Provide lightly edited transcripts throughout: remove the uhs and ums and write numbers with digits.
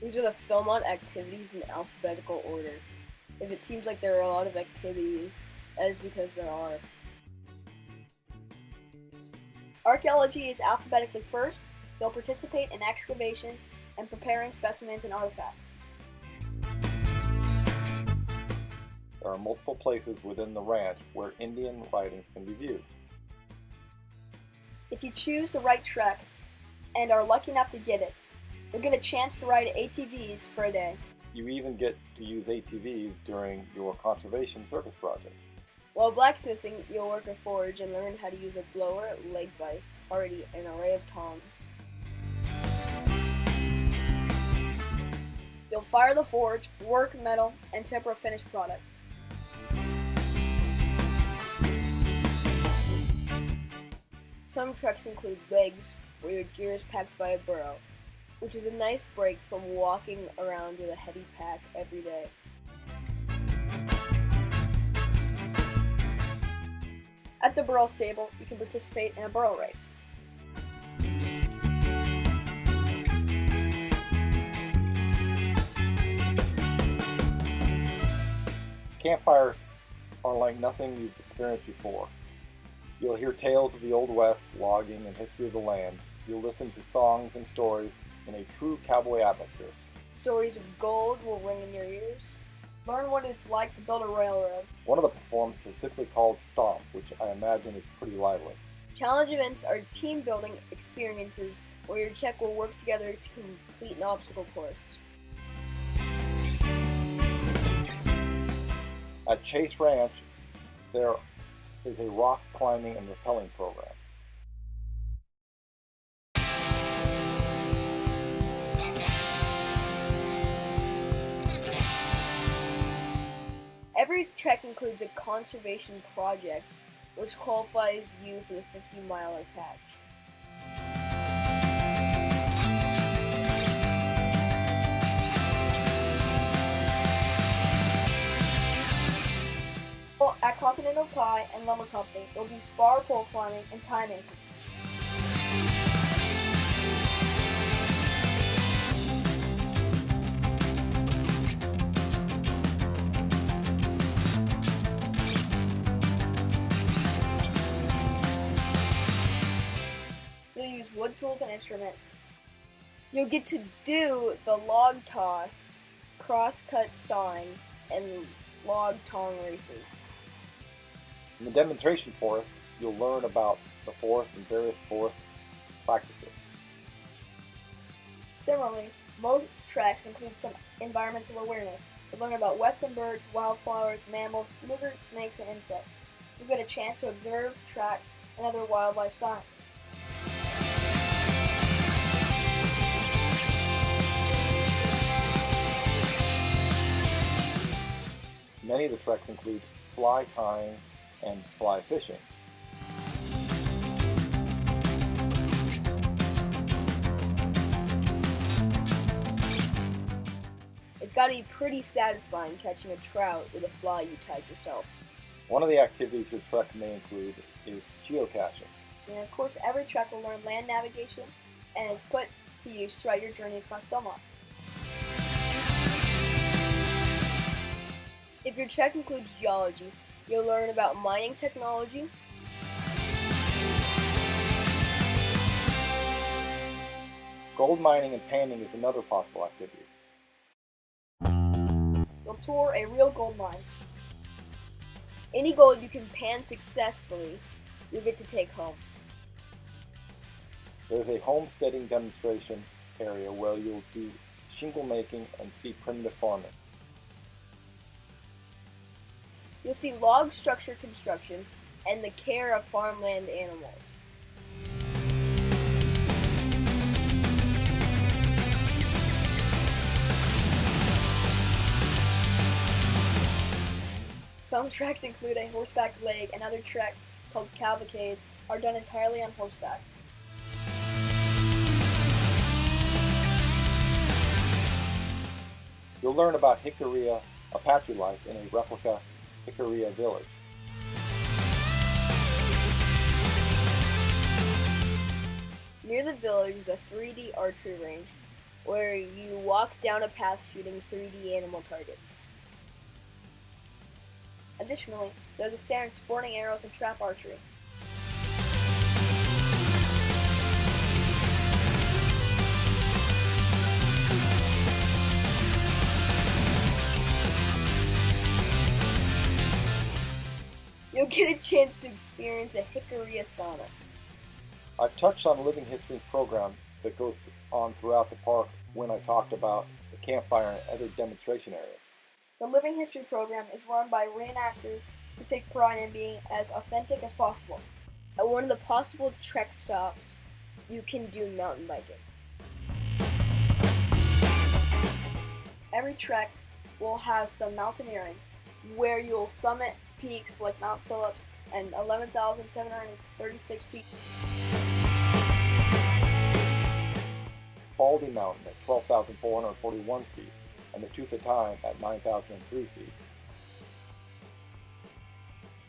These are the Philmont activities in alphabetical order. If it seems like there are a lot of activities, that is because there are. Archaeology is alphabetically first. They'll participate in excavations and preparing specimens and artifacts. There are multiple places within the ranch where Indian writings can be viewed. If you choose the right trek and are lucky enough to get it, you'll get a chance to ride ATVs for a day. You even get to use ATVs during your conservation service project. While blacksmithing, you'll work a forge and learn how to use a blower, leg vise, hardy, and an array of tongs. You'll fire the forge, work metal, and temper a finished product. Some treks include legs, where your gear is packed by a burro, which is a nice break from walking around with a heavy pack every day. At the burro stable, you can participate in a burro race. Campfires are like nothing you've experienced before. You'll hear tales of the Old West, logging, and history of the land. You'll listen to songs and stories in a true cowboy atmosphere. Stories of gold will ring in your ears. Learn what it's like to build a railroad. One of the performances is simply called Stomp, which I imagine is pretty lively. Challenge events are team-building experiences where your check will work together to complete an obstacle course. At Chase Ranch, there is a rock climbing and rappelling program. Every trek includes a conservation project, which qualifies you for the 50-miler patch. At Continental Tie and Lumber Company, you'll do spar pole climbing and tie making. You'll use wood tools and instruments. You'll get to do the log toss, cross-cut sawing, and log tong races. In the demonstration forest, you'll learn about the forest and various forest practices. Similarly, most treks include some environmental awareness. You'll learn about western birds, wildflowers, mammals, lizards, snakes, and insects. You'll get a chance to observe tracks and other wildlife signs. Many of the treks include fly tying and fly fishing. It's got to be pretty satisfying catching a trout with a fly you tied yourself. One of the activities your trek may include is geocaching. And of course, every trek will learn land navigation and is put to use throughout your journey across Philmont. If your trek includes geology, you'll learn about mining technology, Gold mining and panning is another possible activity. you'll tour a real gold mine. Any gold you can pan successfully, you'll get to take home. There's a homesteading demonstration area where you'll do shingle making and see primitive farming. You'll see log structure construction and the care of farmland animals. Some treks include a horseback leg, and other treks, called cavalcades, are done entirely on horseback. You'll learn about Hickory Apache life in a replica Hickory village. Near the village is a 3D archery range. where you walk down a path shooting 3D animal targets. Additionally, there's a stand sporting arrows and trap archery. You'll get a chance to experience a hickory sauna. I've touched on a living history program that goes on throughout the park when I talked about the campfire and other demonstration areas. The Living History program is run by reenactors who take pride in being as authentic as possible. At one of the possible trek stops, you can do mountain biking. Every trek will have some mountaineering, where you'll summit peaks like Mount Phillips and 11,736 feet. Baldy Mountain at 12,441 feet, and the Tooth of Time at 9,003 feet.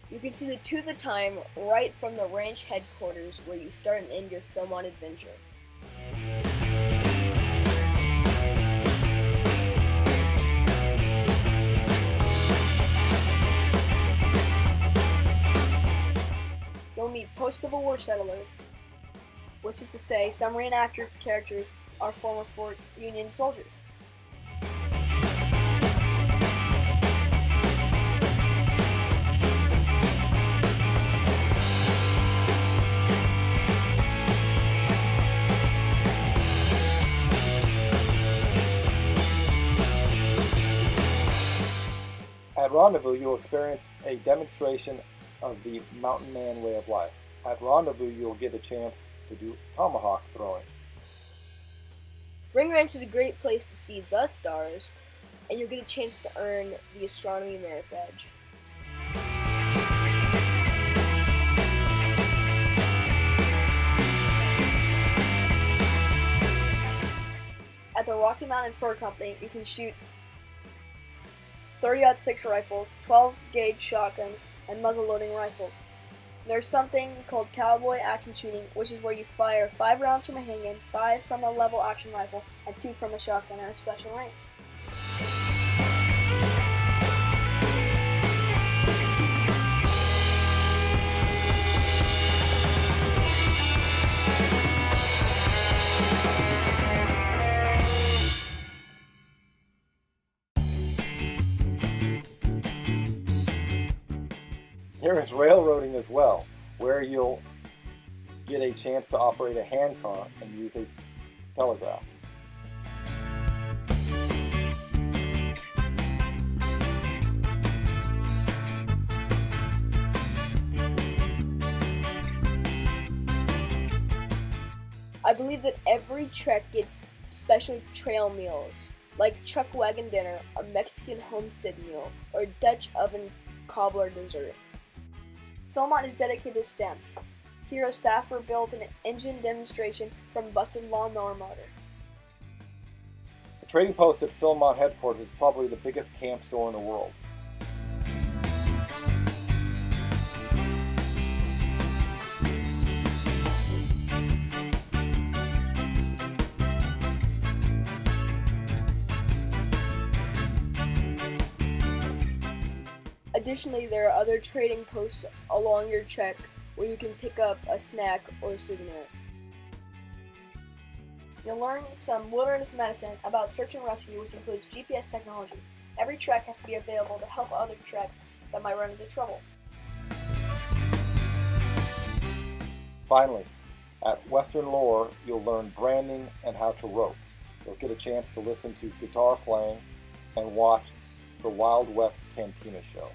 You can see the Tooth of Time right from the ranch headquarters where you start and end your Philmont adventure. You'll meet post-Civil War settlers, which is to say, some reenactors' characters are former Fort Union soldiers. At Rendezvous, you'll experience a demonstration of the mountain man way of life. At Rendezvous, you'll get a chance to do tomahawk throwing. Ring Ranch is a great place to see the stars, and you'll get a chance to earn the Astronomy Merit Badge. At the Rocky Mountain Fur Company, you can shoot 30-06 rifles, 12-gauge shotguns, and muzzle-loading rifles. There's something called cowboy action shooting, which is where you fire 5 rounds from a handgun, 5 from a level action rifle, and 2 from a shotgun at a special range. There is railroading as well, where you'll get a chance to operate a handcar and use a telegraph. I believe that every trek gets special trail meals, like chuck wagon dinner, a Mexican homestead meal, or Dutch oven cobbler dessert. Philmont is dedicated to STEM. Hero staffer built an engine demonstration from busted lawnmower motor. The trading post at Philmont headquarters is probably the biggest camp store in the world. Additionally, there are other trading posts along your trek where you can pick up a snack or a souvenir. You'll learn some wilderness medicine about search and rescue, which includes GPS technology. Every trek has to be available to help other treks that might run into trouble. Finally, at Western Lore, you'll learn branding and how to rope. You'll get a chance to listen to guitar playing and watch the Wild West Cantina show.